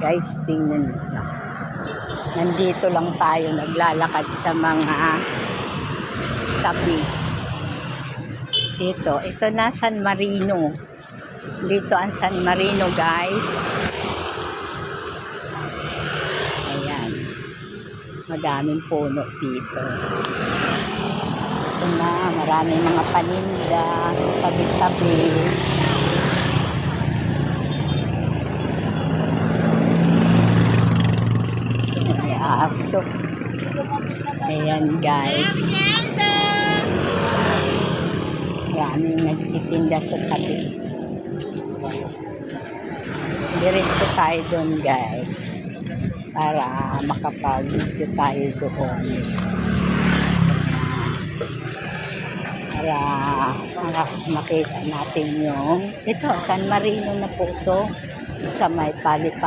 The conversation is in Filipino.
guys, tingnan nyo. Nandito lang tayo naglalakad sa mga tabi. Ito na San Marino. Dito ang San Marino, guys. Ayan. Madaming puno dito. Ito na, maraming mga paninda, tabi-tabi. May aso. Ayan, guys. Maraming nagtitinda sa tabi. Diretso tayo doon, guys, para makapag-video tayo doon. Para makita natin yung ito, San Marino na po ito sa may Palipa.